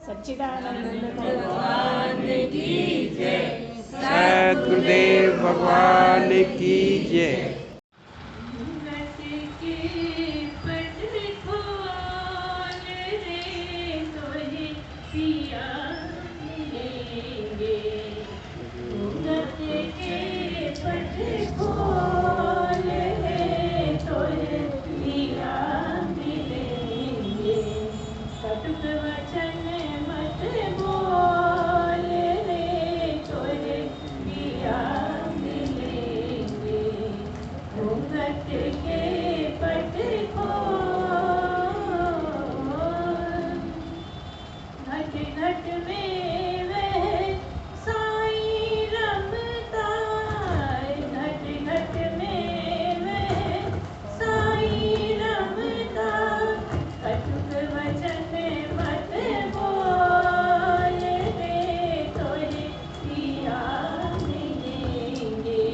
सच्चिदानंद भगवान की जय। सद्गुरुदेव भगवान की जय। घूंघट के पट खोल रे तोहे पिया मिलेंगे। घूंघट के पट खोल रे तोहे पिया मिलेंगे। कटुक वचन मत बोल रे तोहे पिया मिलेंगे। घूंघट के पट खोल। घट घट में वह साईं रमता है। घट घट में वह साईं रमता। कटुक वचन मत बोल रे तोहे पिया मिलेंगे।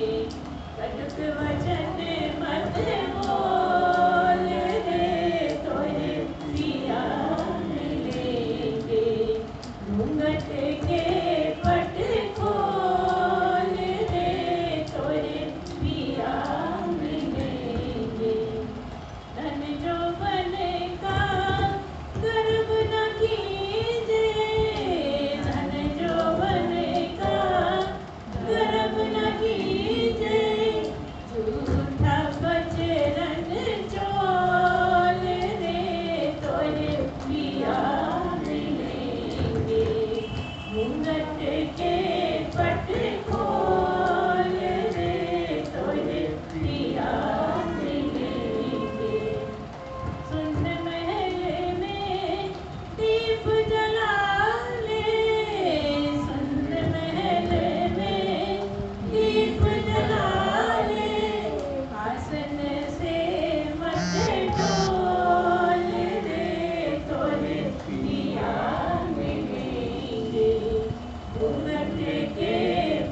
कटुक वचन मत बोल रे तोहे पिया मिलेंगे। घूंघट के पट खोल रे तोहे पिया मिलेंगे। धन जौवन का गर्व न कीजे। धन जौवन का गर्व न कीजे। झूठा बचरन चोल रे तोहे पिया मिलेंगे। घूंघट के पट खोल रे तोहे पिया मिलेंगे। सुन महल में दीप जला ले। सुन महल में दीप जला ले। आसन से मत डोल रे तोहे पिया मिलेंगे। घूंघट के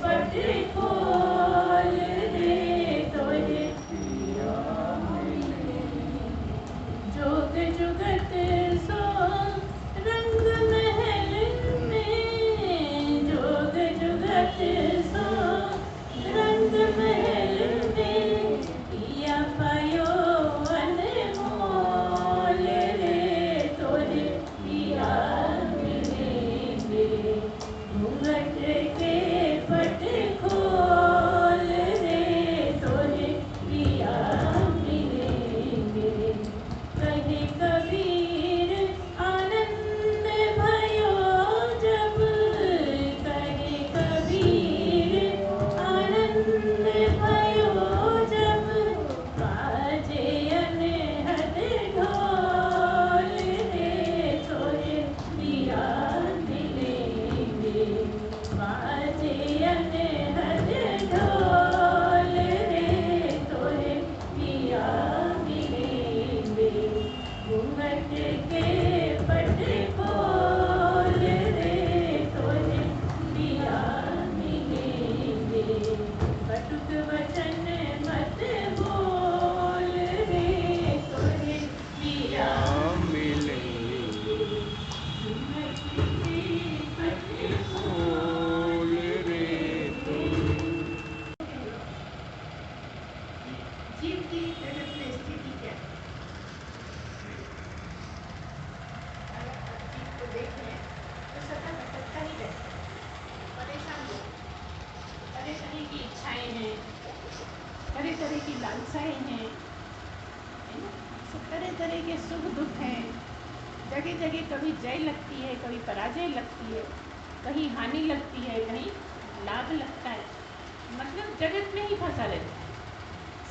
पट खोल रे तोहे पिया मिलेंगे। जोग जुगत सो रंग महल में। जोग जुगत सो रंग महल में। पिया पायो अनमोल रे तोहे पिया मिलेंगे। घूंघट के पट खोल रे तोहे पिया मिलेंगे। कहे कबीर आनंद भयो जब। कहे कबीर आनंद भयो जब। बाजे अनहद ढोल रे तोहे पिया मिलेंगे। बाजे अनहद ढोल रे तोहे पिया मिलेंगे। घूंघट के पट खोल रे तोहे पिया मिलेंगे। कटुक वचन मत बोल रे तोहे पिया मिलेंगे। घूंघट के पट खोल रे तोहे। जीव की जगत में स्थिति क्या है? अगर आप जीव को देख लें तो सदा भटकता ही रहता है। परेशान रहता है। तरह तरह की इच्छाएं हैं। तरह तरह की लालसाएं हैं, है ना। सब तरह तरह के सुख दुख हैं। जगह जगह कभी जय लगती है, कभी पराजय लगती है, कहीं हानि लगती है, कहीं लाभ लगता है। मतलब जगत में ही फंसा रहता है।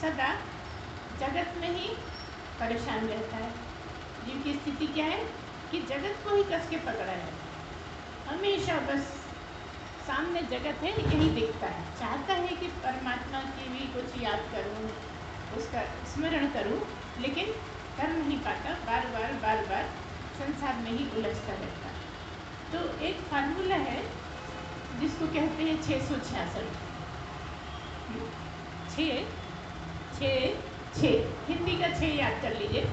सदा जगत में ही परेशान रहता है। जीव की स्थिति क्या है कि जगत को ही कस के पकड़ा है। हमेशा बस सामने जगत है, यही दिखता है। चाहता है कि परमात्मा की भी कुछ याद करूं, उसका स्मरण करूं, लेकिन कर नहीं पाता। बार बार संसार में ही उलझता रहता है। तो एक फार्मूला है जिसको कहते हैं 666। 6 6 हिंदी का 6 याद कर लीजिए।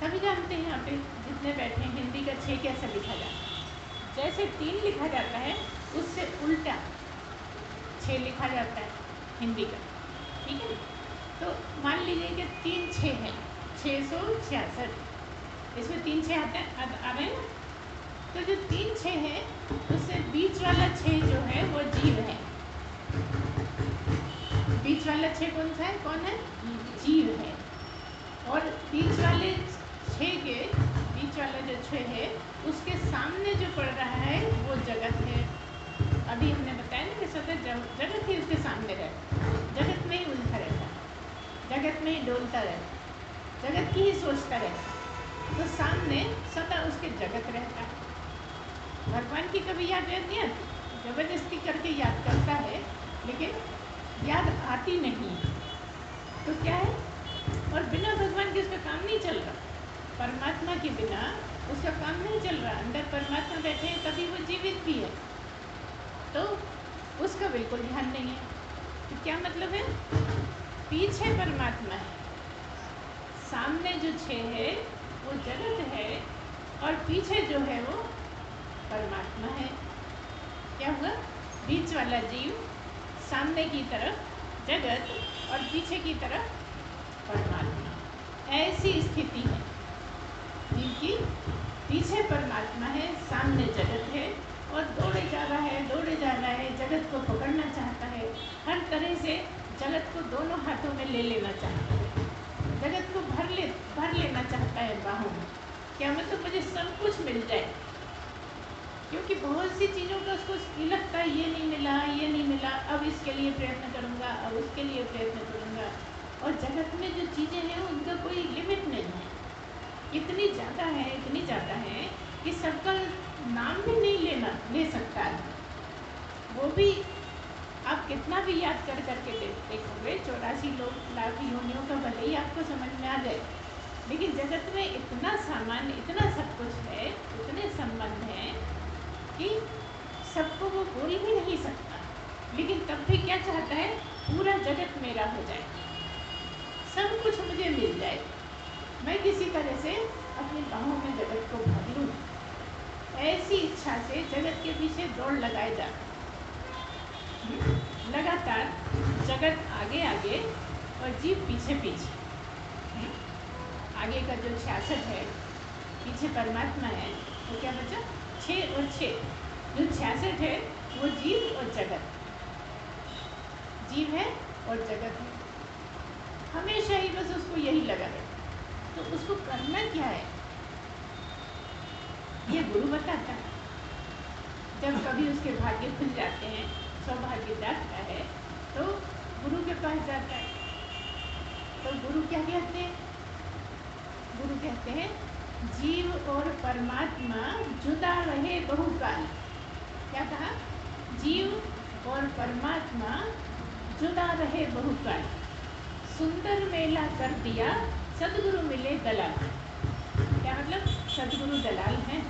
सभी जानते हैं यहाँ पे जितने बैठे हैं, हिंदी का 6 कैसे लिखा जाता है? जैसे 3 लिखा जाता है उससे उल्टा 6 लिखा जाता है हिंदी का, ठीक है। तो मान लीजिए कि 3 6 है, 666, इसमें 3 6 आते हैं, आ रहे हैं ना। तो जो 3 6 है उससे बीच वाला 6 जो है वो जीव है। बीच वाला 6 कौन सा है? कौन है? जीव है। और बीच वाले 6 के, बीच वाला जो 6 है उसके सामने जो पड़ रहा है वो जगत है। अभी हमने बताया ना कि सतत जगत ही उसके सामने रहता, जगत में ही उलझा रहता, जगत में ही डोलता रहता, जगत की ही सोचता रहता। तो सामने सदा उसके जगत रहता है। भगवान की कभी याद रहती है? जबरदस्ती करके याद करता है, लेकिन याद आती नहीं। तो क्या है? और बिना भगवान के उसका काम नहीं चल रहा। परमात्मा के बिना उसका काम नहीं चल रहा। अंदर परमात्मा बैठे हैं तभी वो जीवित भी है, तो उसका बिल्कुल ध्यान नहीं है। तो क्या मतलब है? पीछे परमात्मा है, सामने जो 6 है वो जगत है, और पीछे जो है वो परमात्मा है। क्या हुआ? बीच वाला जीव, सामने की तरफ जगत और पीछे की तरफ परमात्मा। ऐसी स्थिति है जीव की। पीछे परमात्मा है, सामने जगत है, और दौड़े जा रहा है, दौड़े जा रहा है, जगत को पकड़ना चाहता है, हर तरह से जगत को दोनों हाथों में ले लेना चाहता है, जगत को भर लेना चाहता है बाहों में। क्या मतलब? मुझे सब कुछ मिल जाए, क्योंकि बहुत सी चीज़ों का उसको लगता है ये नहीं मिला, ये नहीं मिला, अब इसके लिए प्रयत्न करूँगा, अब उसके लिए प्रयत्न करूँगा। और जगत में जो चीज़ें हैं उनका कोई लिमिट नहीं है, इतनी ज़्यादा है, इतनी ज़्यादा है कि सबका नाम भी नहीं ले सकता आदमी। वो भी आप कितना भी याद कर करके देखोगे, 84 लाख योनियों का भले ही आपको समझ में आ जाए, लेकिन जगत में इतना सामान, इतना सब कुछ है, इतने संबंध हैं कि सबको वो बोल भी नहीं सकता। लेकिन तब भी क्या चाहता है? पूरा जगत मेरा हो जाए, सब कुछ मुझे मिल जाए, मैं किसी तरह से अपनी बाहों में जगत को भर लूँ। ऐसी इच्छा से जगत के पीछे दौड़ लगाए जाता है। लगातार जगत आगे आगे और जीव पीछे पीछे। आगे का जो 66 है, पीछे परमात्मा है, वो क्या बचा? 6 और 6। जो 66 है वो जीव और जगत, जीव है और जगत है। हमेशा ही बस उसको यही लगा है। तो उसको करना क्या है, ये गुरु बताता है। जब कभी उसके भाग्य खुल जाते हैं, सौभाग्य जागता है, तो गुरु के पास जाता है। तो गुरु क्या कहते हैं? गुरु कहते हैं जीव और परमात्मा जुदा रहे बहुकाल। क्या कहा? जीव और परमात्मा जुदा रहे बहुकाल, सुंदर मेला कर दिया सदगुरु मिले दलाल। क्या मतलब? सदगुरु दलाल हैं।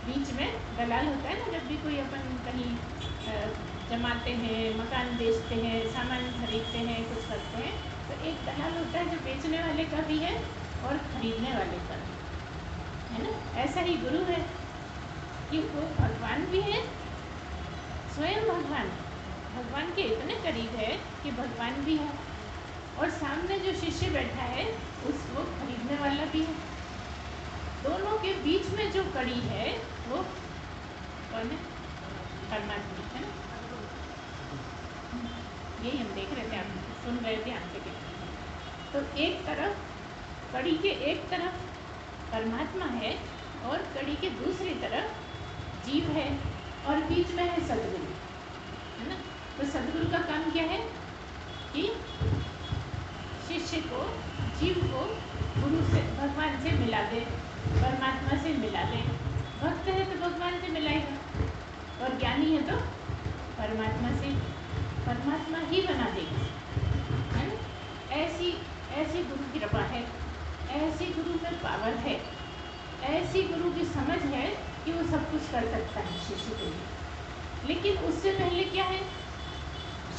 बीच में दलाल होता है ना, जब भी कोई अपन कहीं जमाते हैं, मकान बेचते हैं, सामान खरीदते हैं, कुछ करते हैं, तो एक दलाल होता है जो बेचने वाले का भी है और खरीदने वाले का भी है ना। ऐसा ही गुरु है कि वो भगवान भी है, स्वयं भगवान के इतने करीब है कि भगवान भी है, और सामने जो शिष्य बैठा है उसको खरीदने वाला भी है। दोनों के बीच में जो कड़ी है वो कौन है? परमात्मा है ना। यही हम देख रहे थे, आप सुन रहे थे आपसे। तो एक तरफ, कड़ी के एक तरफ परमात्मा है और कड़ी के दूसरी तरफ जीव है, और बीच में है सदगुरु, है ना। तो सदगुरु का काम क्या है कि शिष्य को, जीव को गुरु से, भगवान से मिला दे, परमात्मा से मिला दे। भक्त है तो भगवान से मिलाएगा, और ज्ञानी है तो परमात्मा से, परमात्मा ही बना देगा, है ना। ऐसी ऐसी गुरु की कृपा है, ऐसी गुरु में पावर है, ऐसी गुरु की समझ है कि वो सब कुछ कर सकता है शिष्य के लिए। लेकिन उससे पहले क्या है?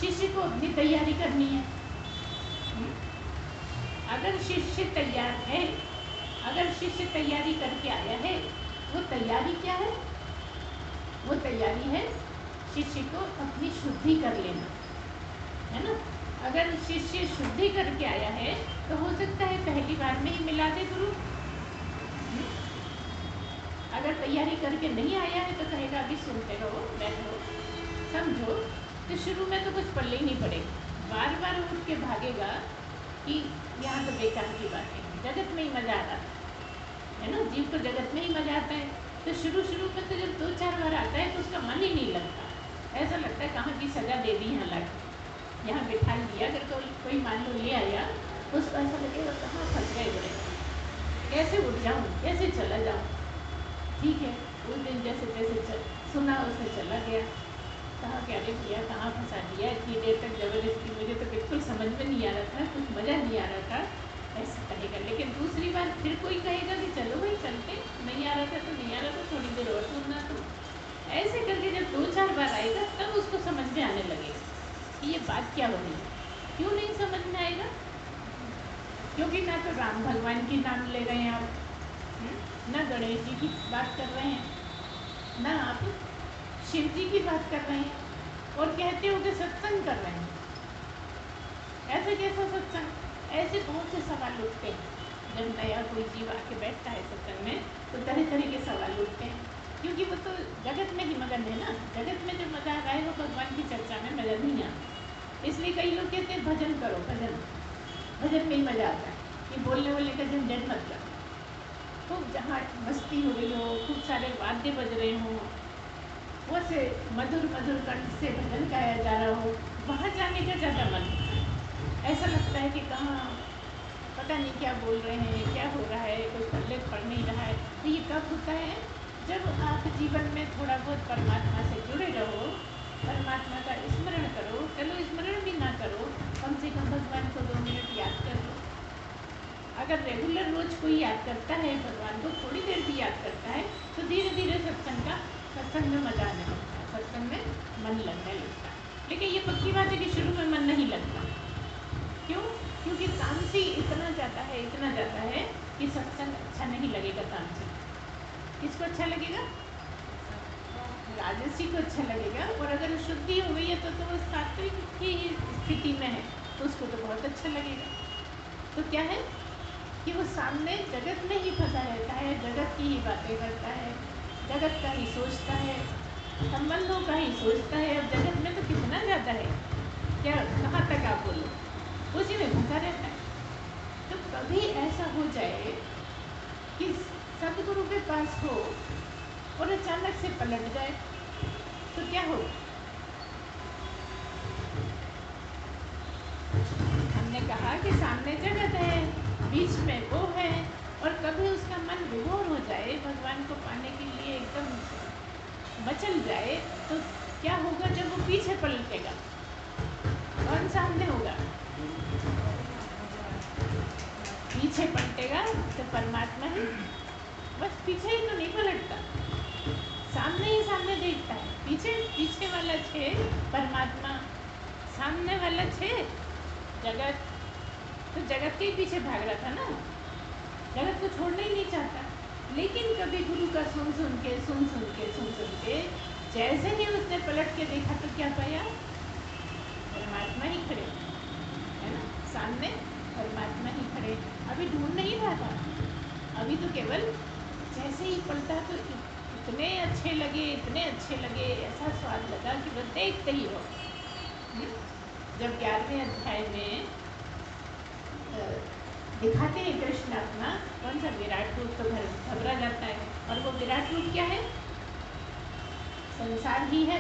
शिष्य को अपनी तैयारी करनी है। अगर शिष्य तैयार है, अगर शिष्य तैयारी करके आया है, वो तैयारी क्या है? वो तैयारी है शिष्य को अपनी शुद्धि कर लेना, है ना। अगर शिष्य शुद्धि करके आया है तो हो सकता है पहली बार में ही मिला दे गुरु। अगर तैयारी करके नहीं आया है तो कहेगा अभी सुनते रहो, बैठो, समझो। तो शुरू में तो कुछ पल्ले ही नहीं पड़ेगा, बार बार उठ के भागेगा कि यहाँ तो बेकार की बात है, जगत में ही मजा आ रहा है ना। जीव को जगत में ही मजा आता है। तो शुरू में तो जब 2-4 बार आता है तो उसका मन ही नहीं लगता, ऐसा लगता है कहाँ की सजा दे दी, यहाँ लाके यहाँ बैठा दिया। अगर कोई मान लो ले आया तो उसको ऐसा लगेगा कहाँ फंस गए बड़े, कैसे उठ जाऊँ, कैसे चला जाऊँ। ठीक है, उस दिन जैसे तैसे सुना, उसने चला गया। कहाँ क्या रे भैया, कहाँ फंसा दिया, इतनी देर तक ज़बरदस्ती, मुझे तो बिल्कुल समझ में नहीं आ रहा था, कुछ मज़ा नहीं आ रहा था, ऐसा कहेगा। लेकिन दूसरी बार फिर कोई कहेगा कि चलो भाई चलते, नहीं आ रहा था तो नहीं आ रहा था, थोड़ी देर और सुनना। तो ऐसे करके जब 2-4 बार आएगा तब उसको समझ में आने लगेगा कि ये बात क्या हो रही है। क्यों नहीं समझ में आएगा? क्योंकि ना तो राम भगवान की नाम ले रहे हैं आप, ना गणेश जी की बात कर रहे हैं, ना आप शिव जी की बात कर रहे हैं, और कहते हो कि सत्संग कर रहे हैं। ऐसे कैसा सत्संग? ऐसे बहुत से सवाल उठते हैं जब नया कोई जीव आके बैठता है सत्संग में, तो तरह तरह के सवाल उठते हैं, क्योंकि वो तो जगत में ही मगन है ना। जगत में जो मजा आ रहा है वो भगवान की चर्चा में मजा नहीं आता। इसलिए कई लोग कहते हैं भजन करो, भजन में ही मजा आता है, ये बोलने वाले का झंझट मत करो। खूब जहाँ मस्ती हो रही हो, खूब सारे वाद्य बज रहे हों, वो से मधुर मधुर कंठ से भजन गाया जा रहा हो, वहाँ जाने का ज़्यादा मन होता है। ऐसा लगता है कि कहाँ पता नहीं क्या बोल रहे हैं, क्या हो रहा है, कुछ पल्ले पड़ नहीं रहा है। तो ये कब होता है? जब आप जीवन में थोड़ा बहुत परमात्मा से जुड़े रहो, परमात्मा का स्मरण करो। चलो स्मरण भी ना करो, कम से कम भगवान को 2 मिनट याद कर लो। अगर रेगुलर रोज कोई याद करता है भगवान को, थोड़ी देर भी याद करता है, तो धीरे धीरे सत्संग में मजा आने लगता है, सत्संग में मन लगने लगता है। लेकिन ये पक्की बात है कि शुरू में मन नहीं लगता। क्यों? क्योंकि तामसी इतना जाता है कि सत्संग अच्छा नहीं लगेगा। तामसी किसको अच्छा लगेगा? राजसी को अच्छा लगेगा। और अगर शुद्धि हो गई है तो वो सात्विक की स्थिति में है तो उसको तो बहुत अच्छा लगेगा। तो क्या है कि वो सामने जगत में ही फंसा रहता है, जगत की ही बातें करता है, जगत का ही सोचता है, संबंधों का ही सोचता है। अब जगत में तो कितना ज़्यादा है, क्या कहाँ तक आप बोलो, उसी में फंसा रहता है। तो कभी ऐसा हो जाए कि सदगुरु के पास हो और अचानक से पलट जाए तो क्या हो? हमने कहा कि सामने जगत है, बीच में वो है, और कभी उसका मन विभोर हो जाए, भगवान को पाने के लिए एकदम मचल जाए, तो क्या होगा? जब वो पीछे पलटेगा, कौन सामने होगा? पीछे पलटेगा तो परमात्मा ही, बस पीछे ही तो नहीं पलटता, सामने ही सामने देखता है। पीछे वाला छे परमात्मा, सामने वाला छे जगत। तो जगत के पीछे भाग रहा था ना, जगत को छोड़ना ही नहीं चाहता। लेकिन कभी गुरु का सुन सुन के जैसे ही उसने पलट के देखा तो क्या पाया? परमात्मा ही खड़े, है ना, सामने परमात्मा ही खड़े। अभी ढूंढ नहीं रहा था, अभी तो केवल जैसे ही पलटा तो इतने अच्छे लगे, ऐसा स्वाद लगा कि बस देखते ही हो। जब 11वें अध्याय में दिखाते हैं कृष्ण अपना कौन सा विराट रूप, तो घबरा जाता है। और वो विराट रूप क्या है? संसार ही है,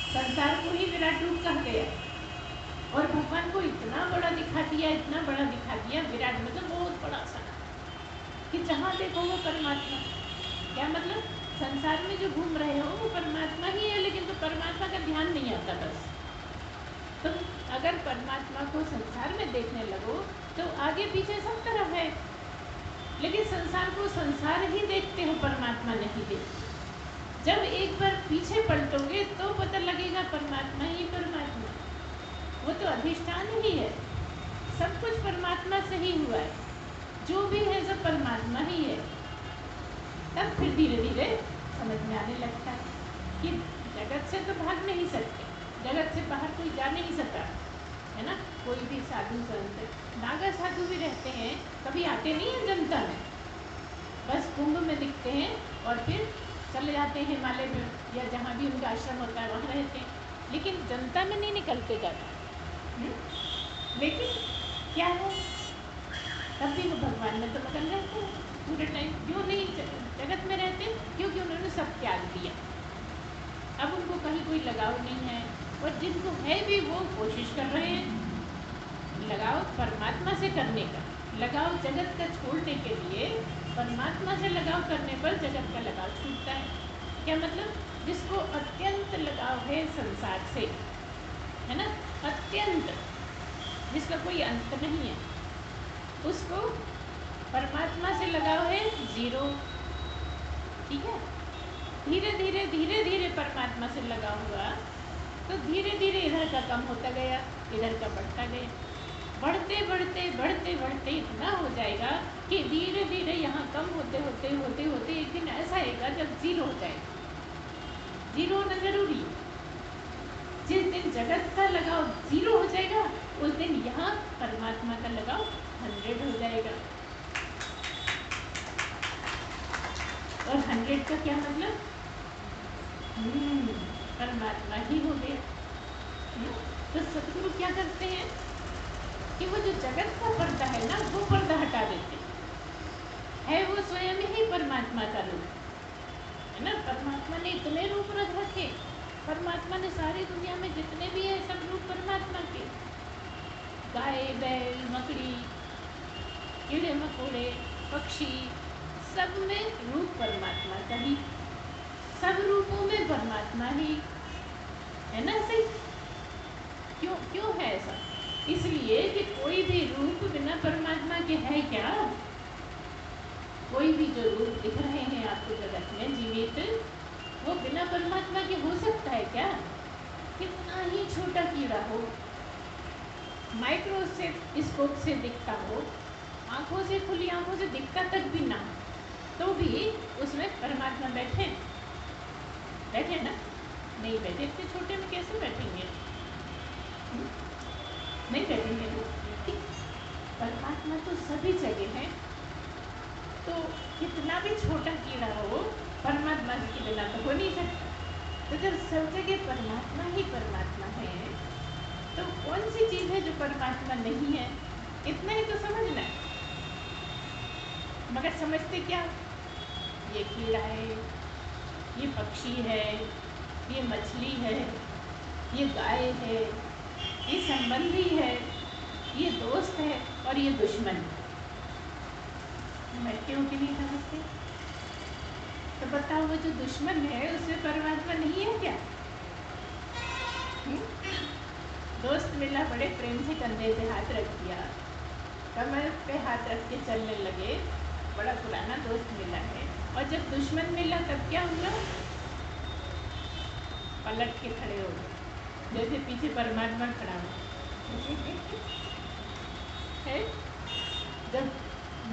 संसार को ही विराट रूप कहा गया। और भगवान को इतना बड़ा दिखा दिया, विराट मतलब बहुत बड़ा सा, कि जहाँ देखो वो परमात्मा। क्या मतलब? संसार में जो घूम रहे हो वो परमात्मा ही है, लेकिन तो परमात्मा का ध्यान नहीं आता। बस तो अगर परमात्मा को संसार में देखने लगो तो आगे पीछे सब तरफ है, लेकिन संसार को संसार ही देखते हो, परमात्मा नहीं देखते। जब एक बार पीछे पलटोगे तो पता लगेगा परमात्मा ही परमात्मा, वो तो अधिष्ठान ही है, सब कुछ परमात्मा से ही हुआ है। जो भी है सब परमात्मा ही है। तब फिर धीरे धीरे समझ में आने लगता है कि जगत से तो भाग नहीं सकते, जगत से बाहर कोई जा नहीं सकता, है ना। कोई भी साधु संत, नागा साधु भी रहते हैं, कभी आते नहीं हैं जनता में, बस कुंभ में दिखते हैं और फिर चले जाते हैं हिमालय में या जहाँ भी उनका आश्रम होता है वहाँ रहते हैं, लेकिन जनता में नहीं निकलते ज़्यादा। लेकिन क्या है, तब भी वो भगवान में तो मगन रहते हैं पूरे टाइम। क्यों नहीं जगत में रहते? क्योंकि उन्होंने सब त्याग दिया, अब उनको कहीं कोई लगाव नहीं है। और जिनको है भी वो कोशिश कर रहे हैं लगाव परमात्मा से करने का, लगाव जगत का छोड़ने के लिए परमात्मा से लगाव करने पर जगत का लगाव छूटता है। क्या मतलब? जिसको अत्यंत लगाव है संसार से, है ना, अत्यंत, जिसका कोई अंत नहीं है, उसको परमात्मा से लगाव है जीरो। ठीक है, धीरे धीरे धीरे धीरे परमात्मा से लगाव हुआ तो धीरे धीरे इधर का कम होता गया, इधर का बढ़ता गया, बढ़ते बढ़ते बढ़ते बढ़ते इतना हो जाएगा कि धीरे धीरे यहाँ कम होते होते होते होते एक दिन ऐसा आएगा जब जीरो हो जाएगा। जीरो होना जरूरी है। जिस दिन जगत का लगाव जीरो हो जाएगा उस दिन यहाँ परमात्मा का लगाव 100 हो जाएगा। और 100 का क्या मतलब? परमात्मा ही हो गया। तो सतगुरु क्या करते हैं कि वो जो जगत का पर्दा है ना, वो पर्दा हटा देते है। वो स्वयं ही परमात्मा का रूप है ना। परमात्मा ने इतने रूप रख रखे, परमात्मा ने सारी दुनिया में जितने भी है सब रूप परमात्मा के। गाय, बैल, मकड़ी, कीड़े मकोड़े, पक्षी, सब में रूप परमात्मा का ही, सब रूपों में परमात्मा ही है ना। सही क्यों क्यों है ऐसा? इसलिए कि कोई भी रूप बिना परमात्मा के है क्या? कोई भी जो रूप दिख रहे हैं आपको जगत में जीवित, वो बिना परमात्मा के हो सकता है क्या? कितना ही छोटा कीड़ा हो, माइक्रोस्कोप से दिखता हो, आंखों से, खुली आंखों से दिखता तक भी ना, तो भी उसमें परमात्मा बैठे ना? नहीं बैठे। इतने छोटे में कैसे बैठेंगे? नहीं बैठेंगे ना। परमात्मा तो सभी जगह है, तो कितना भी छोटा कीड़ा हो परमात्मा के बिना तो हो नहीं सकता। तो जब सब जगह परमात्मा ही परमात्मा है तो कौन सी चीज़ है जो परमात्मा नहीं है? इतना ही तो समझना है। मगर समझते क्या? ये कीड़ा है, ये पक्षी है, ये मछली है, ये गाय है, ये संबंधी है, ये दोस्त है और ये दुश्मन है। समझते हो कि नहीं समझते? तो बताओ, वो जो दुश्मन है उसमें परमात्मा नहीं है क्या? दोस्त मिला, बड़े प्रेम से कंधे पे हाथ रख दिया, कमर पे हाथ रख के चलने लगे, बड़ा पुराना दोस्त मिला है। और जब दुश्मन मिला तब क्या हुआ? पलट के खड़े हो गए, जैसे पीछे परमात्मा खड़ा हो है। जब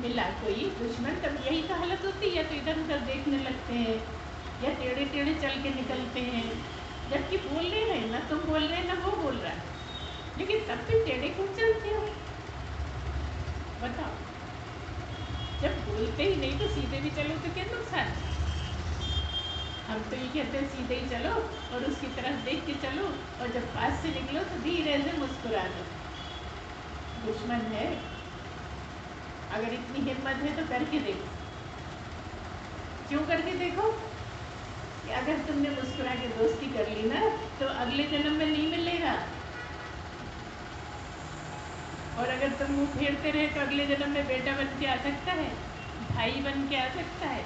मिला कोई दुश्मन तब यही तो हालत होती है, तो इधर उधर देखने लगते हैं या टेढ़े टेढ़े चल के निकलते हैं, जबकि बोल रहे हैं ना तुम बोल रहे हैं ना वो बोल रहा है, लेकिन तब भी टेढ़े क्यों चलते हो? बताओ, जब बोलते ही नहीं तो सीधे भी चलो तो क्या नुकसान? हम तो ये कहते हैं सीधे ही चलो और उसकी तरफ देख के चलो, और जब पास से निकलो तो धीरे से मुस्कुरा दो। दुश्मन है, अगर इतनी हिम्मत है तो करके देखो। क्यों करके देखो? कि अगर तुमने मुस्कुरा के दोस्ती कर ली ना तो अगले जन्म में नहीं मिलेगा, और अगर तुम मुंह फेरते रहे तो अगले जन्म में बेटा बन के आ सकता है, भाई बन के आ सकता है।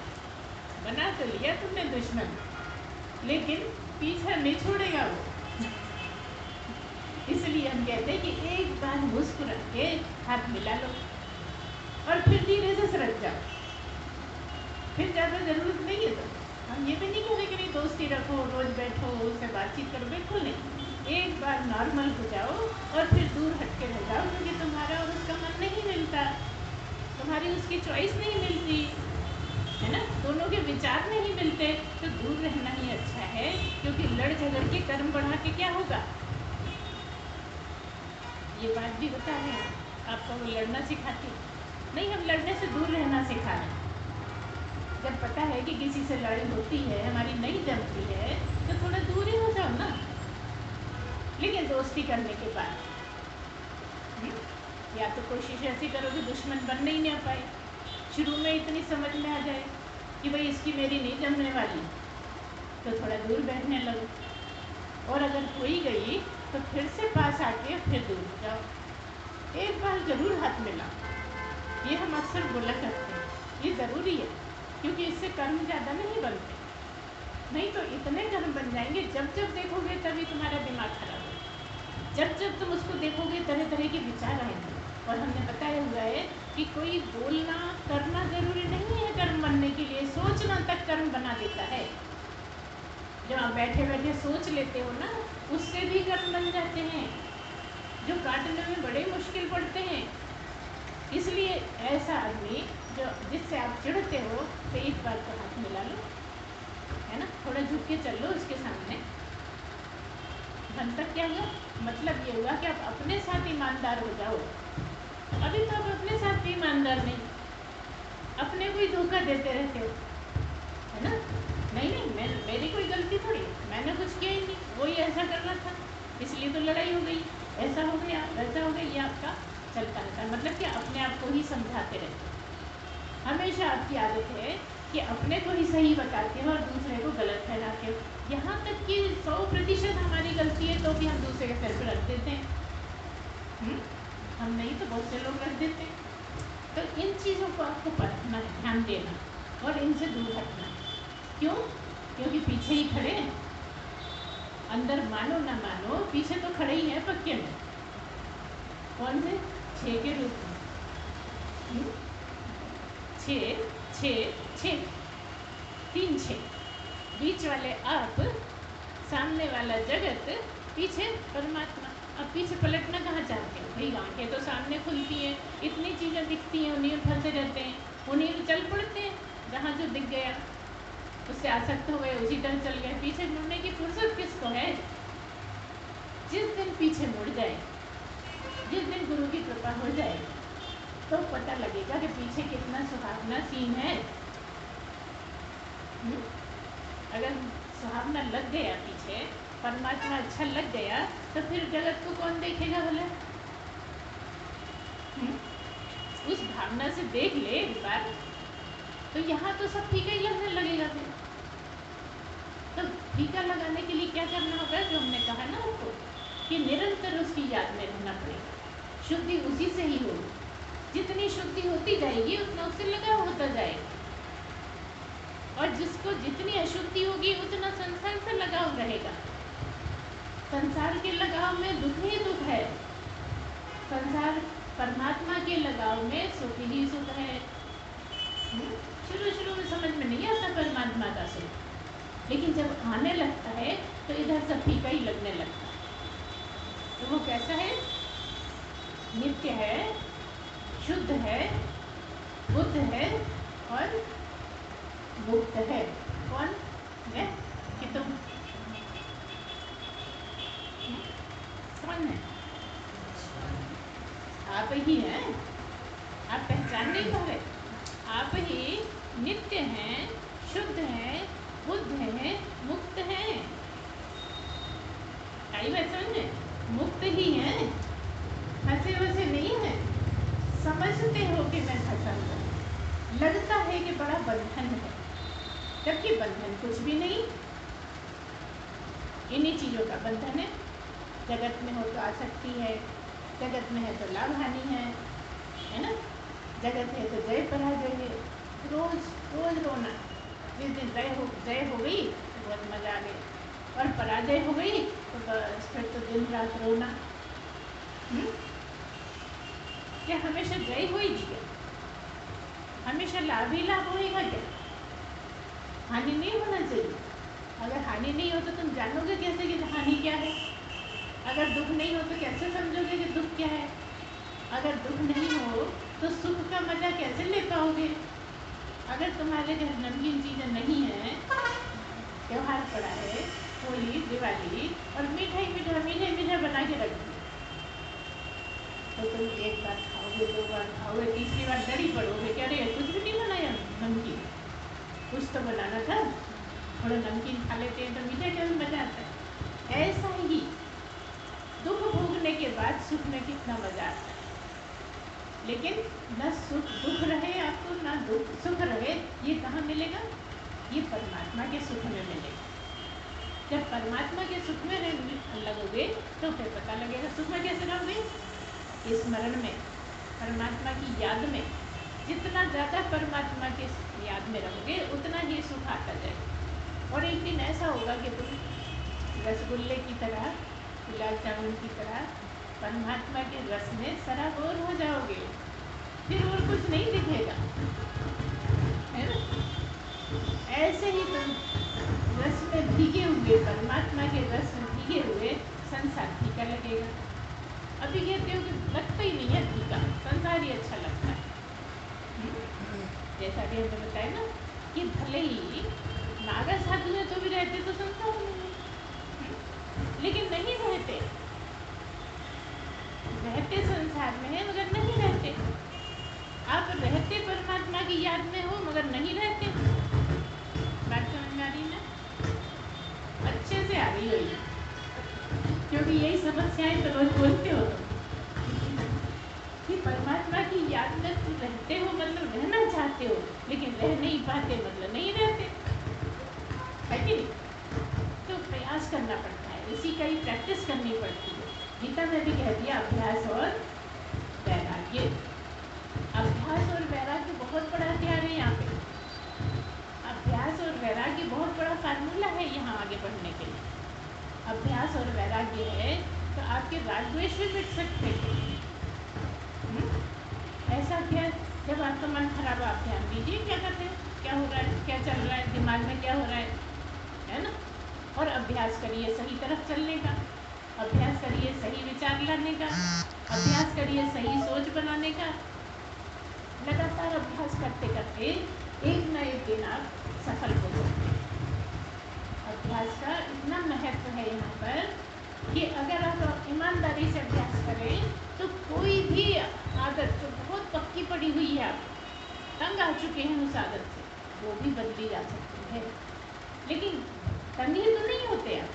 बना तो लिया तुमने दुश्मन, लेकिन पीछा नहीं छोड़ेगा वो। इसलिए हम कहते हैं कि एक बार मुस्कुरा के हाथ मिला लो और फिर धीरे से सरक जाओ, फिर ज़्यादा ज़रूरत नहीं है। तो हम ये भी नहीं कह रहे कि नहीं दोस्ती रखो, रोज़ बैठो, उससे बातचीत करो, बिल्कुल नहीं। एक बार नॉर्मल हो जाओ और फिर दूर हट के रह जाओ, क्योंकि तुम्हारा और उसका मन नहीं मिलता। तुम्हारी उसकी चॉइस नहीं मिलती है ना, दोनों के विचार नहीं मिलते, तो दूर रहना ही अच्छा है। क्योंकि लड़ झगड़ के कर्म बढ़ा के क्या होगा, ये बात भी पता है आपको। वो लड़ना सिखाती नहीं, हम लड़ने से दूर रहना सिखा रहे हैं। जब पता है कि किसी से लड़ाई होती है, हमारी नहीं जमती है, तो थोड़ा दूर ही हो जाओ ना, लेकिन दोस्ती करने के बाद। या तो कोशिश ऐसी करो कि दुश्मन बनने ही ना पाए, शुरू में इतनी समझ में आ जाए कि भाई इसकी मेरी नहीं जमने वाली, तो थोड़ा दूर बैठने लगो। और अगर कोई गई तो फिर से पास आके फिर दूर हो जाओ, एक बार ज़रूर हाथ मिलाओ। ये हम अक्सर बोला करते हैं, ये ज़रूरी है, क्योंकि इससे कर्म ज़्यादा नहीं बनते। नहीं तो इतने कर्म बन जाएंगे, जब जब देखोगे तभी तुम्हारा दिमाग खराब होगा, जब जब तुम उसको देखोगे तरह तरह के विचार आएंगे। और हमने बताया हुआ है कि कोई बोलना करना ज़रूरी नहीं है कर्म बनने के लिए, सोचना तक कर्म बना देता है। जब आप बैठे बैठे सोच लेते हो ना, उससे भी कर्म बन जाते हैं, जो काटने में बड़े मुश्किल पड़ते हैं। इसलिए ऐसा आदमी जो जिससे आप चिढ़ते हो, तो एक बार तो हाथ मिला लो, है ना, थोड़ा झुक के चल लो उसके सामने। बनता क्या हुआ, मतलब ये हुआ कि आप अपने साथ ईमानदार हो जाओ। अभी तो आप अपने साथ भी ईमानदार नहीं, अपने को ही धोखा देते रहते हो, है ना। नहीं नहीं, मेरी कोई गलती थोड़ी, मैंने कुछ किया ही नहीं, वही ऐसा करना था इसलिए तो लड़ाई हो गई, ऐसा हो गया वैसा हो गया, ये आपका चलता रहता है। मतलब कि अपने आप को ही समझाते रहते हैं। हमेशा आपकी आदत है कि अपने को ही सही बताते हो और दूसरे को गलत ठहराते हो। यहाँ तक कि 100% हमारी गलती है तो भी हम दूसरे के सिर पर रख देते हैं। हम नहीं तो बहुत से लोग रख देते हैं। तो इन चीज़ों को आपको परखना है, ध्यान देना और इनसे दूर हटना है। क्यों? क्योंकि पीछे ही खड़े हैं, अंदर मानो ना मानो पीछे तो खड़े ही हैं पक्के में। कौन से? 6 के रूप में। 6 6 6 3 6, बीच वाले आप, सामने वाला जगत, पीछे परमात्मा। अब पीछे पलटना कहाँ चाहते हैं भाई? आंखें तो सामने खुलती हैं, इतनी चीज़ें दिखती हैं, उन्हीं में फंसे रहते हैं, उन्हीं में चल पड़ते हैं, जहाँ जो दिख गया उससे आसक्त हो गए, उसी तरह चल गए। पीछे मुड़ने की फुर्सत किसको है? जिस दिन पीछे मुड़ जाए, जिस दिन गुरु की कृपा हो जाए, तो पता लगेगा कि पीछे कितना सुहावना सीन है। अगर सुहावना लग गया पीछे, परमात्मा अच्छा लग गया, तो फिर जगत को कौन देखेगा भला? उस भावना से देख ले एक बार, तो यहाँ तो सब फीका ही लगने लगेगा फिर। तो फीका लगाने के लिए क्या करना होगा? जो हमने कहा ना आपको कि निरंतर उसकी याद में रहना पड़ेगा, शुद्धि उसी से ही होगी। जितनी शुद्धि होती जाएगी उतना उससे लगाव होता जाएगा, और जिसको जितनी अशुद्धि होगी उतना संसार से लगाव रहेगा। संसार के लगाव में दुख ही दुख है, संसार परमात्मा के लगाव में सुख ही सुख है। शुरू शुरू में समझ में नहीं आता परमात्मा का सुख, लेकिन जब आने लगता है तो इधर सब फीका ही लगने लगता है। तो वो कैसा है? नित्य है, शुद्ध है, बुद्ध है और मुक्त है। कौन? मैं कि तुम? कौन है? आप ही हैं। आप पहचान नहीं पा रहे? आप ही नित्य हैं, शुद्ध हैं, बुद्ध हैं, मुक्त हैं। आई बात समझ में? मुक्त ही हैं, फंसे वसे नहीं हैं। समझते हो कि मैं फंसा हुआ, लगता है कि बड़ा बंधन है, जबकि बंधन कुछ भी नहीं, इन्हीं चीज़ों का बंधन है। जगत में हो तो आसक्ति है, जगत में है तो लाभ हानि है ना। जगत है तो जय पराजय है, रोज रोज रोना। जिस दिन जय हो गई तो बहुत मजा आ गया, और पराजय हो गई तो बस फिर तो दिन रात रोना। क्या हमेशा जय होगी क्या? हमेशा लाभ ही लाभ होएगा क्या? हानि नहीं होना चाहिए। अगर हानि नहीं हो तो तुम जानोगे कैसे कि हानि क्या है? अगर दुख नहीं हो तो कैसे समझोगे कि दुख क्या है? अगर दुख नहीं हो तो सुख का मजा कैसे ले पाओगे? अगर तुम्हारे घर नमकीन चीजें नहीं है, त्योहार पड़ा है, होली दिवाली, और मीठा मीठा बना के रख दिया, तो तुम एक बार खाओगे, 2 बार खाओगे, तीसरी बार डरी पड़ोगे कि अरे कुछ भी नहीं बनाया नमकीन, कुछ तो बनाना था, थोड़ा नमकीन खा लेते हैं तो मीठा क्या मजा आता है। ऐसा ही दुख भोगने के बाद सुख में कितना मजा आता है। लेकिन न सुख दुख रहे आपको, ना दुख सुख रहे, ये कहाँ मिलेगा? ये परमात्मा के सुख में मिलेगा। जब परमात्मा के सुख में लगोगे तो फिर पता लगेगा। सुख में कैसे रहोगे? स्मरण में, परमात्मा की याद में। जितना ज़्यादा परमात्मा के याद में रहोगे उतना ही सुख आता जाएगा। और एक दिन ऐसा होगा कि तुम रसगुल्ले की तरह, गुलाब जामुन की तरह परमात्मा के रस में सराबोर हो जाओगे, फिर और कुछ नहीं दिखेगा, है ना? ऐसे ही तुम रस में भीगे हुए, परमात्मा के रस में भीगे हुए, संसार फीका लगेगा। अभी कहते हो कि लगता ही नहीं है फीका, संसार ही अच्छा लगता है। जैसा कि हमने बताया ना कि भले ही नागा साधु में तो भी रहते तो संसार में, लेकिन नहीं रहते, रहते संसार में है मगर नहीं रहते। आप रहते परमात्मा की याद में हो मगर नहीं रहते। बात समझ में आ रही ना? अच्छे से आ रही होगी, क्योंकि यही समस्याएं तो रोज बोलते हो कि परमात्मा की याद में तुम रहते हो मतलब रहना चाहते हो, लेकिन रह नहीं पाते मतलब नहीं रहते, है कि नहीं? तो प्रयास करना पड़ता है, इसी का ही प्रैक्टिस करनी पड़ती है। गीता में भी कह दिया अभ्यास और वैराग्य। अभ्यास और वैराग्य बहुत बड़ा हथियार है यहाँ पे। अभ्यास और वैराग्य बहुत बड़ा फार्मूला है यहाँ आगे बढ़ने के लिए। अभ्यास और वैराग्य है तो आपके राग द्वेष भी मिट सकते हैं। ऐसा क्या, जब आपका मन खराब, आप ध्यान दीजिए क्या करते हैं, क्या हो रहा है, क्या चल रहा है, दिमाग में क्या हो रहा है ना? और अभ्यास करिए सही तरफ चलने का, अभ्यास करिए सही विचार लाने का, अभ्यास करिए सही सोच बनाने का। लगातार अभ्यास करते करते एक न एक दिन आप सफल हो सकते हैं। अभ्यास का इतना महत्व है यहाँ पर कि अगर आप ईमानदारी से अभ्यास करें तो कोई भी आदत जो बहुत पक्की पड़ी हुई है, आप तंग आ चुके हैं उस आदत से, वो भी बदली जा सकती है। लेकिन तंग ही तो नहीं होते आप,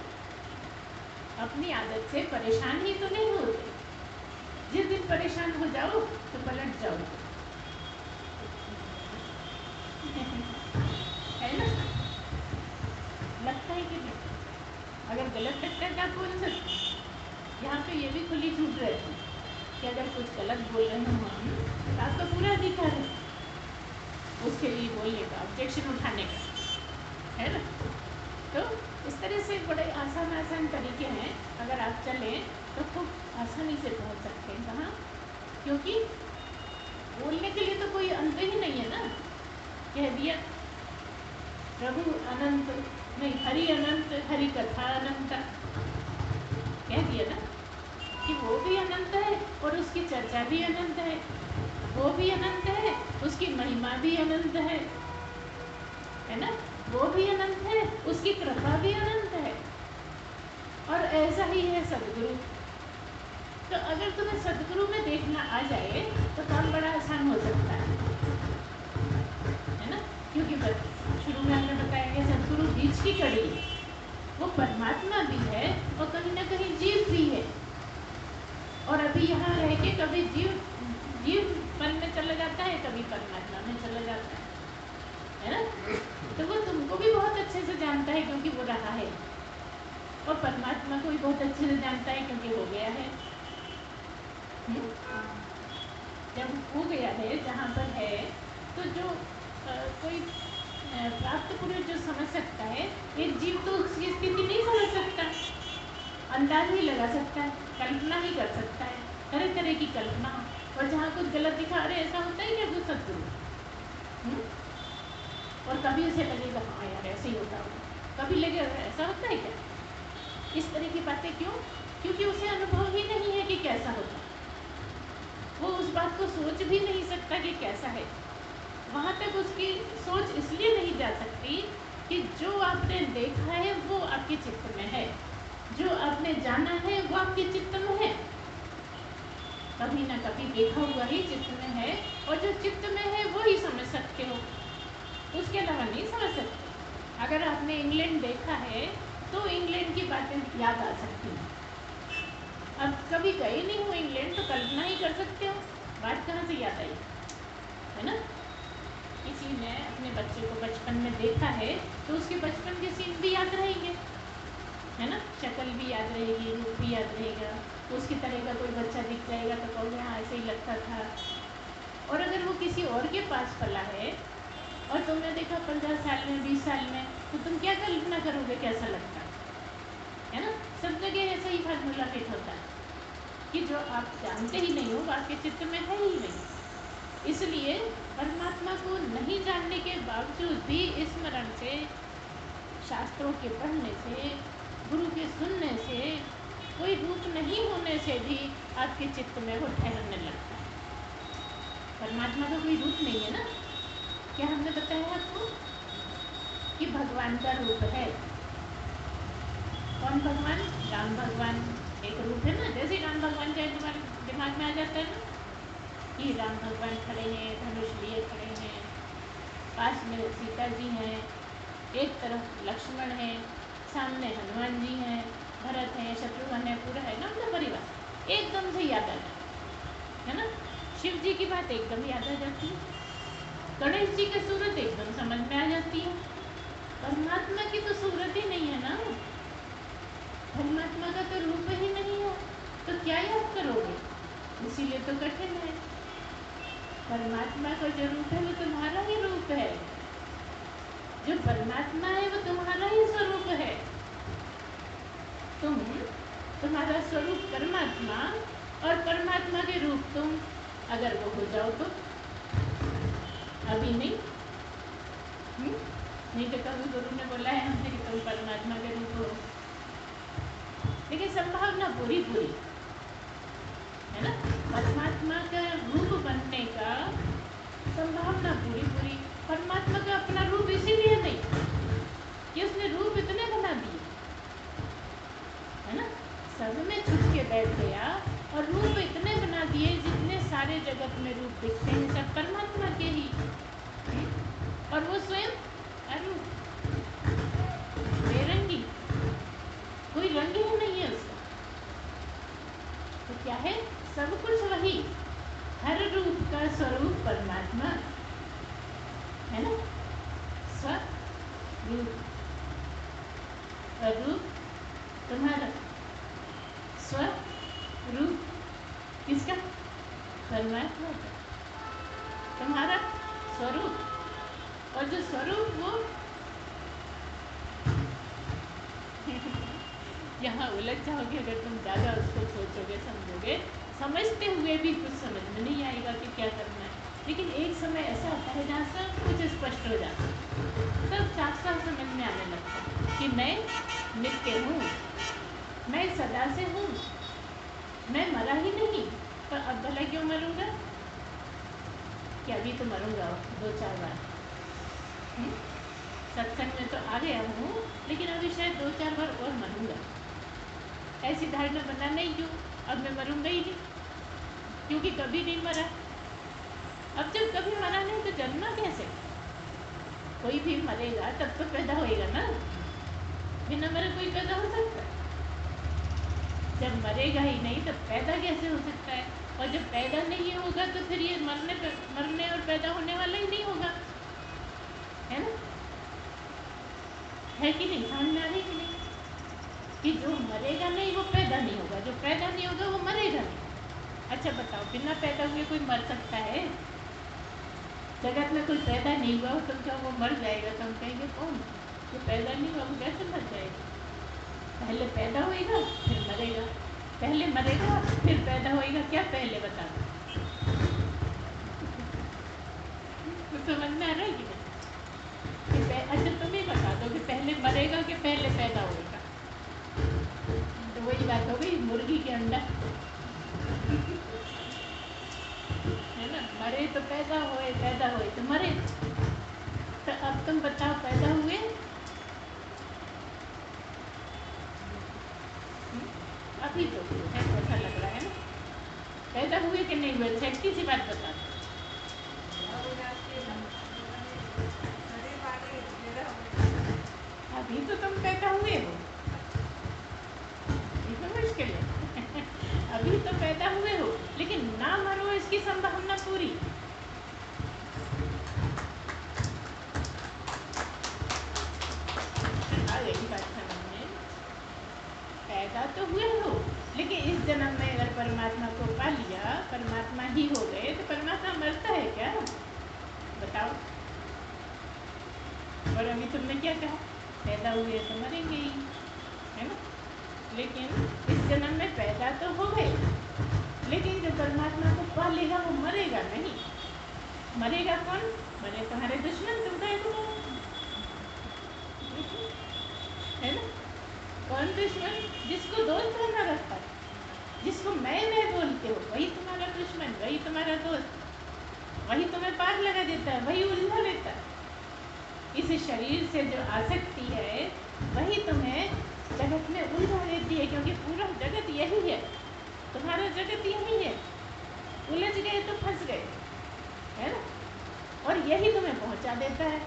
अपनी आदत से परेशान ही तो नहीं होते। जिस दिन परेशान हो जाओ तो पलट जाओ, है ना? लगता है कि नहीं? अगर गलत लगता है तो आप बोल सकते हैं। यहाँ पे ये भी खुली छूट रहती है कि अगर कुछ गलत बोल रहे हो हम, तो आपका पूरा अधिकार है उसके लिए बोलने का, ऑब्जेक्शन उठाने का, है ना? तो इस तरह से बड़े आसान आसान तरीके हैं, अगर आप चलें तो खूब आसानी से पहुँच सकते हैं। कहाँ? क्योंकि बोलने के लिए तो कोई अंत ही नहीं है ना। कह दिया प्रभु अनंत, नहीं हरि अनंत, हरि कथा अनंत, कह दिया ना कि वो भी अनंत है और उसकी चर्चा भी अनंत है, वो भी अनंत है, उसकी महिमा भी अनंत है ना? वो भी अनंत है, उसकी कृपा भी अनंत है। और ऐसा ही है सदगुरु। तो अगर तुम्हें सदगुरु में देखना आ जाए तो काम बड़ा आसान हो सकता है ना? क्योंकि शुरू में हमने बताया कि सदगुरु बीच की कड़ी है, वो परमात्मा भी है और कहीं ना कहीं जीव भी है। और अभी यहाँ रह के कभी जीव मन में चला जाता है, कभी परमात्मा में चला जाता है ना? तो वो तुमको भी बहुत अच्छे से जानता है क्योंकि वो रहा है, और परमात्मा को भी बहुत अच्छे से जानता है क्योंकि हो गया है। जब हो गया है जहाँ पर है तो जो कोई प्राप्त पुरुष जो समझ सकता है, एक जीव तो उसकी स्थिति नहीं समझ सकता, अंदाज ही लगा सकता है, कल्पना ही कर सकता है, तरह तरह की कल्पना। और जहाँ कुछ गलत दिखा रहे, ऐसा होता है क्या कुछ सदगुरु? और कभी उसे लगेगा हाँ यार ऐसे ही होता होगा, कभी लगेगा ऐसा होता है क्या? इस तरह की बातें क्यों? क्योंकि उसे अनुभव ही नहीं है कि कैसा होता। वो उस बात को सोच भी नहीं सकता कि कैसा है। वहाँ तक उसकी सोच इसलिए नहीं जा सकती कि जो आपने देखा है वो आपके चित्त में है, जो आपने जाना है वो आपके चित्त में है। कभी ना कभी देखा हुआ ही चित्त में है, और जो चित्त में है वो ही समझ सकते हो, उसके अलावा नहीं समझ सकते। अगर आपने इंग्लैंड देखा है तो इंग्लैंड की बातें याद आ सकती हैं। अब कभी गए नहीं हो इंग्लैंड तो कल्पना ही कर सकते हो, बात कहाँ से याद आई, है ना। किसी ने अपने बच्चे को बचपन में देखा है तो उसके बचपन के सीन भी याद रहेंगे, है ना। शक्ल भी याद रहेगी, रूप भी याद रहेगा। उसकी तरह का कोई बच्चा दिख जाएगा तो कहोगे हाँ ऐसे ही लगता था। और अगर वो किसी और के पास पला है और तुमने देखा 15 साल में 20 साल में, तो तुम क्या कल्पना करोगे कैसा लगता है ना। सब जगह ऐसा ही फार्मूला फिट होता है कि जो आप जानते ही नहीं हो वो आपके चित्त में है ही नहीं। इसलिए परमात्मा को नहीं जानने के बावजूद भी स्मरण से, शास्त्रों के पढ़ने से, गुरु के सुनने से, कोई रूप नहीं होने से भी आपके चित्त में वो ठहरने लगता है। परमात्मा का कोई रूप नहीं है ना। क्या हमने बताया आपको कि भगवान का रूप है। कौन भगवान? राम भगवान एक रूप है ना। जैसे राम भगवान का दिमाग में आ जाता है ना कि राम भगवान खड़े हैं, धनुष लिए खड़े हैं, पास में सीता जी हैं, एक तरफ लक्ष्मण है, सामने हनुमान जी हैं, भरत है, शत्रुघ्न है, पूरा है ना उनका परिवार, एकदम से याद आ जाता है ना। शिव जी की बात एकदम याद आ जाती है, गणेश जी की सूरत एकदम समझ में आ जाती है। परमात्मा की तो सूरत ही नहीं है ना, परमात्मा का तो रूप ही नहीं है, तो क्या याद करोगे। इसीलिए तो कठिन है। परमात्मा का जो रूप है वो तुम्हारा ही रूप है, जो परमात्मा है वो तुम्हारा ही स्वरूप है। तुम्हारा स्वरूप परमात्मा और परमात्मा के रूप तुम अगर वो हो जाओ तो अभी नहीं। नहीं तो कभी गुरु ने बोला है हमसे कि तुम परमात्मा के रूप हो, लेकिन संभावना पूरी पूरी है ना। परमात्मा का रूप बनने का संभावना पूरी पूरी। परमात्मा का अपना रूप इसीलिए नहीं कि उसने रूप इतने बना दिए, है ना। सब में छुप के बैठ गया और रूप इतने बना दिए, जितने सारे जगत में रूप दिखते हैं सब परमात्मा के ही, और वो स्वयं अरूप, बेरंगी, कोई रंग ही नहीं है उसका। तो क्या है, सब कुछ वही, हर रूप का स्वरूप परमात्मा है ना। स्वरूप, अरूप तुम्हारा, स्वरूप किसका? परमात्मा का, तुम्हारा स्वरूप। और जो स्वरूप वो यहाँ उलझ जाओगे अगर तुम ज़्यादा उसको सोचोगे समझोगे, समझते हुए भी कुछ समझ में नहीं आएगा कि क्या करना है। लेकिन एक समय ऐसा आता है जहाँ सब कुछ स्पष्ट हो जाता है, सब साफ साफ समझ में आने लगता है कि मैं नित्य हूँ, मैं सदा से हूँ, मैं मरा ही नहीं। पर अब भला क्यों मरूंगा, कि अभी तो मरूंगा 2-4 बार। सत्संग में तो आ गया हूँ, लेकिन अभी शायद 2-4 बार और मरूंगा। ऐसी धारणा बना नहीं क्यों, अब मैं मरूंगा ही नहीं, क्योंकि कभी नहीं मरा। अब जब कभी मरा नहीं तो जन्मा कैसे? कोई भी मरेगा तब तो पैदा होएगा ना, बिना मरे कोई पैदा हो सकता है? जब मरेगा ही नहीं तब पैदा कैसे हो सकता है? और जब पैदा नहीं होगा तो फिर ये मरने और पैदा होने वाला ही नहीं होगा, है ना। है कि नहीं, समझ में आ रही कि नहीं, कि जो मरेगा नहीं वो पैदा नहीं होगा, जो पैदा नहीं होगा वो मरेगा नहीं। अच्छा बताओ, बिना पैदा हुए कोई मर सकता है? जगत में कोई पैदा नहीं हुआ तो क्या वो मर जाएगा? तो हम कहेंगे कौन जो पैदा नहीं हुआ वो कैसे मर जाएगा? पहले पैदा होएगा फिर मरेगा, पहले मरेगा फिर पैदा होएगा, क्या पहले बता दो? तो समझ में आ रहा है कि नहीं? अच्छा तुम ही बता दो कि पहले मरेगा कि पहले पैदा होएगा। तो वही बात हो गई मुर्गी के अंडा। अरे तो पैदा हुए तो मरे। तो अब तुम बताओ, पैदा हुए? अभी तो हुए हैं, ऐसा लग रहा है ना। पैदा हुए कि नहीं हुए, सच्ची सी बात बता। अभी तो तुम पैदा हुए हो, ये तो मुश्किल है। अभी तो पैदा हुए हो, लेकिन ना मरो इसकी संभावना पूरी। आ गई बात समझ में। पैदा तो हुए हो, लेकिन इस जन्म में अगर परमात्मा को पा लिया, परमात्मा ही हो गए, तो परमात्मा मरता है क्या? बताओ। और अभी तुमने क्या कहा, पैदा हुए तो मरेंगे ही, है ना। लेकिन इस जन्म में पैदा तो हो गए, लेकिन जो परमात्मा को पा लेगा वो मरेगा नहीं। मरेगा कौन? मरे तुम्हारे दुश्मन, तुम कहे को है ना। कौन दुश्मन? जिसको दोस्त बना रखता है, जिसको मैं बोलते हो, वही तुम्हारा दुश्मन, वही तुम्हारा दोस्त, वही तुम्हें पार लगा देता है, वही उलझा देता है। इस शरीर से जो आसक्ति है वही तुम्हें जगत में उलझा देती है, क्योंकि पूरा जगत यही है, तुम्हारा जगत यही है। उलझ गए तो फंस गए, है ना। और यही तुम्हें पहुंचा देता है।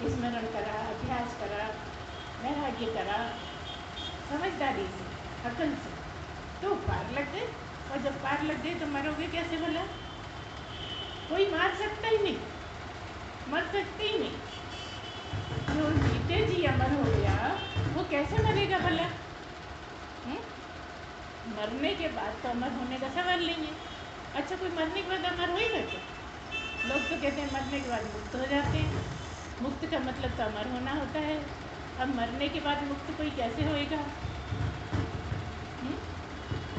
स्मरण करा, अभ्यास करा, वैराग्य करा, समझदारी से, अकल से, तो पार लग गए। और जब पार लग गए तो मरोगे कैसे भला? कोई मार सकता ही नहीं, मर सकते ही नहीं। जो जीते जी अमर हो गया वो कैसे मरेगा भला? मरने के बाद तो अमर होने का सवाल नहीं है। अच्छा, कोई मरने के बाद अमर होएगा क्या? लोग तो कहते हैं मरने के बाद मुक्त हो जाते हैं। मुक्त का मतलब तो अमर होना होता है। अब मरने के बाद मुक्त कोई कैसे होएगा?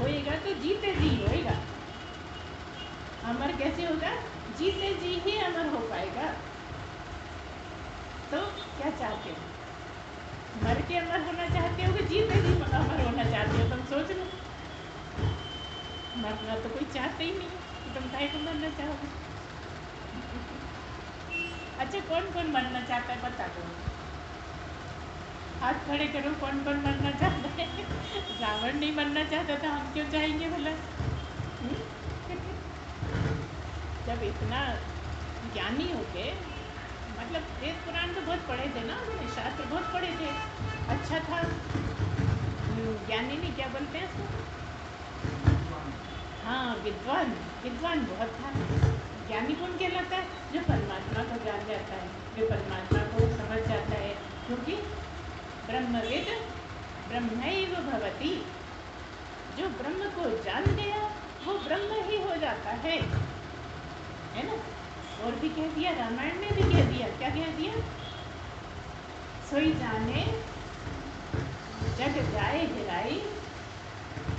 होएगा तो जीते जी होएगा। अमर कैसे होगा? जीते जी ही अमर हो पाएगा। तो क्या चाहते हो, मर के अमर होना चाहते हो कि जीते जी अमर होना चाहते हो? तुम सोच लो। मरना तो कोई चाहते ही नहीं, तो तुम काहे को मरना चाहोगे? अच्छा, कौन कौन मरना चाहता है बता दो। हाथ खड़े करो, कौन कौन मरना चाहता है? रावण नहीं मरना चाहता था, हम क्यों चाहेंगे भला? जब इतना ज्ञानी होके, मतलब वेद पुराण तो बहुत पढ़े थे ना उन्होंने, शास्त्र बहुत पढ़े थे, अच्छा था। ज्ञानी नहीं, क्या बोलते हैं उसको? हाँ, विद्वान। विद्वान बहुत था। ज्ञानी कौन कहलाता है? जो परमात्मा को जान जाता है, जो परमात्मा को समझ जाता है, क्योंकि ब्रह्मविद ब्रह्मैव भवति। जो ब्रह्म को जान गया वो ब्रह्म ही हो जाता है ना। और भी कह दिया, रामायण में भी कह दिया, क्या कह दिया? सोई जाने जग जाए हिराई,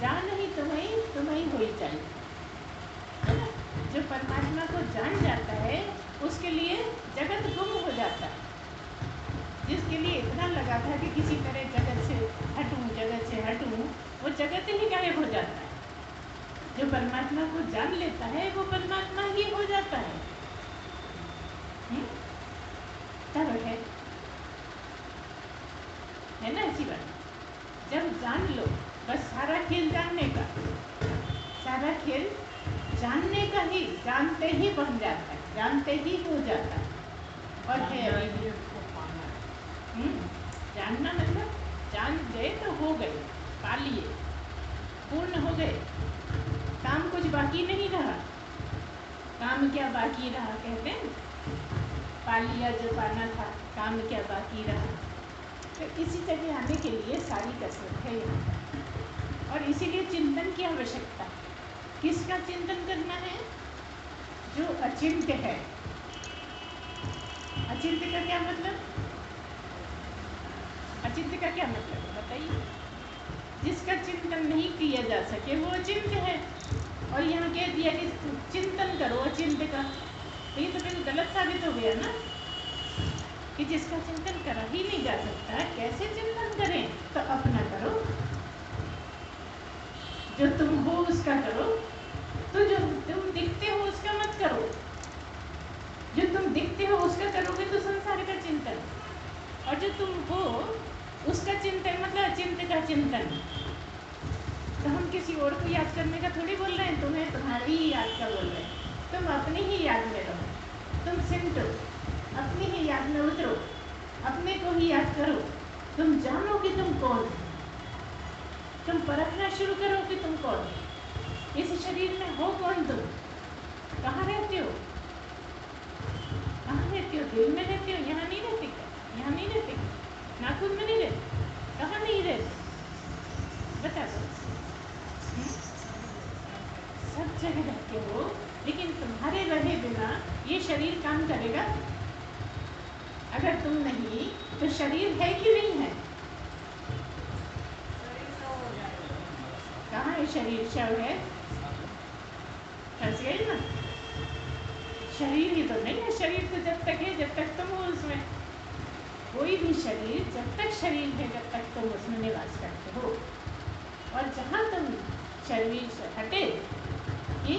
जान ही तुम्हें होई जाए, है ना। जो परमात्मा को जान जाता है उसके लिए जगत गुम हो जाता है। जिसके लिए इतना लगा था कि किसी तरह जगत से हटूं, वो जगत ही गायब हो जाता है। जो परमात्मा को जान लेता है वो परमात्मा ही हो जाता है। तब है ना ऐसी बात। जब जान लो, बस सारा खेल जानने का, सारा खेल जानने का ही, जानते ही बन जाता है, जानते ही हो जाता है। और है अभी जानना मतलब जान गए तो हो गए, पा लिए, पूर्ण हो गए, काम कुछ बाकी नहीं रहा। काम क्या बाकी रहा कहते हैं, पा लिया जो पाना था, काम क्या बाकी रहा। तो इसी जगह आने के लिए सारी कसरत है यहाँ, और इसीलिए चिंतन की आवश्यकता। किसका चिंतन करना है? जो अचिंत्य है। अचिंत्य का क्या मतलब? अचिंत्य का क्या मतलब है बताइए? जिसका चिंतन नहीं किया जा सके वो अचिंत्य है। और यहाँ कह दिया कि चिंतन करो अचिंत्य का, तो ये तो फिर गलत साबित हो गया ना, कि जिसका चिंतन करा ही नहीं जा सकता, कैसे चिंतन करें? तो अपना करो, जो तुम हो उसका करो। तो जो तुम दिखते हो उसका उसका चिंतन मतलब अचिंत्य का चिंतन। तो हम किसी और को याद करने का थोड़ी बोल रहे हैं, तुम्हें तुम्हारी ही याद का बोल रहे हैं। तुम अपनी ही याद में रहो, तुम सिमटो, अपनी ही याद में उतरो, अपने को ही याद करो। तुम जानो कि तुम कौन हो, तुम परखना शुरू करो कि तुम कौन हो, इस शरीर में हो कौन तुम, कहाँ रहते हो, कहाँ रहते हो, दिल में रहते हो, यहाँ नहीं रहते क्या, यहाँ नहीं रहते, नाखून में नहीं रहते, कहाँ नहीं रहते, बता दो। सब जगह रहते हो, लेकिन तुम्हारे रहे बिना ये शरीर काम करेगा? अगर तुम नहीं तो शरीर है कि नहीं है? कहाँ है शरीर? शव है, फंस गए ना। शरीर ही तो नहीं है, शरीर तो जब तक है जब तक तुम हो उसमें। कोई भी शरीर जब तक शरीर है जब तक तुम उसमें निवास करते हो, और जहाँ तुम शरीर से हटे कि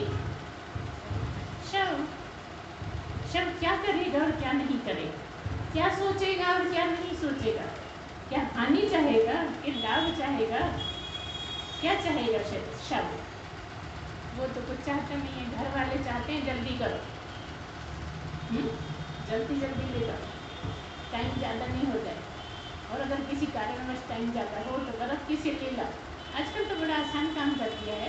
शव, शव क्या करेगा और क्या नहीं करेगा, क्या सोचेगा और क्या नहीं सोचेगा, क्या हानि चाहेगा कि लाभ चाहेगा, क्या चाहेगा शव? वो तो कुछ चाहता नहीं है। घर वाले चाहते हैं जल्दी करो, जल्दी जल्दी ले जाओ, टाइम ज़्यादा नहीं हो जाए। और अगर किसी कारणवश टाइम ज़्यादा हो तो बर्फ़ किसे ले लाओ। आजकल तो बड़ा आसान काम कर दिया है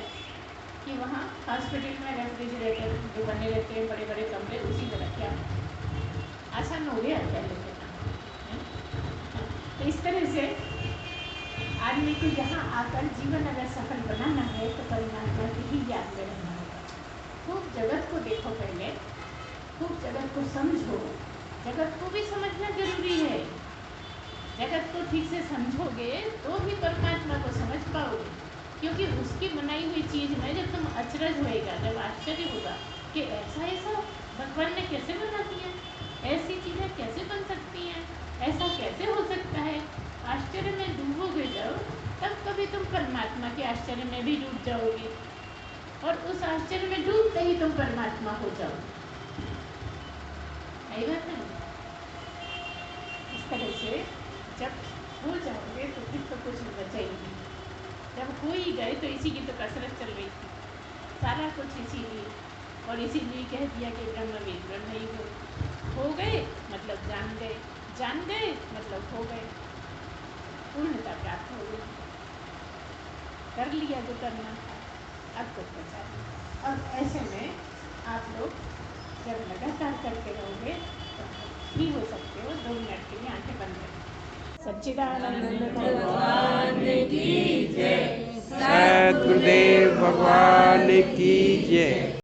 कि वहाँ हॉस्पिटल में रेफ्रिजरेटर जो बने रहते हैं, बड़े बड़े कमरे, उसी में रख के आओ। आसान हो गया पहले से काम। तो इस तरह से आदमी को यहाँ आकर जीवन अगर सफल बनाना है तो परमात्मा की ही याद में रहना होगा। खूब जगत को देखो पहले, खूब जगत को समझो। जगत को भी समझना जरूरी है। जगत को ठीक से समझोगे तो ही परमात्मा को समझ पाओगे, क्योंकि उसकी बनाई हुई चीज़ में जब तुम अचरज होएगा, जब आश्चर्य होगा कि ऐसा ऐसा भगवान ने कैसे बना दिया, ऐसी चीज़ें कैसे बन सकती हैं, ऐसा कैसे हो सकता है, आश्चर्य में डूबोगे जब, तब कभी तुम परमात्मा के आश्चर्य में भी डूब जाओगे, और उस आश्चर्य में डूबते ही तुम परमात्मा हो जाओगे। सही बात है। इस तरह से जब हो जाओगे तो फिर तो कुछ बचा ही नहीं। जब हो ही गए तो इसी की तो कसरत चल रही थी, सारा कुछ इसीलिए। और इसीलिए कह दिया कि ब्रह्मवेद ब्रह्म ही हो गए मतलब जान गए, जान गए मतलब हो गए, पूर्णता प्राप्त हो गई, कर लिया जो करना था, अब कुछ बचा नहीं। अब ऐसे में आप लोग जब लगातार करते रहोगे तो ही हो सकते हो 2 मिनट के लिए आंखें बंद करें। सच्चिदानंद भगवान की जय। सद्गुरुदेव भगवान की जय।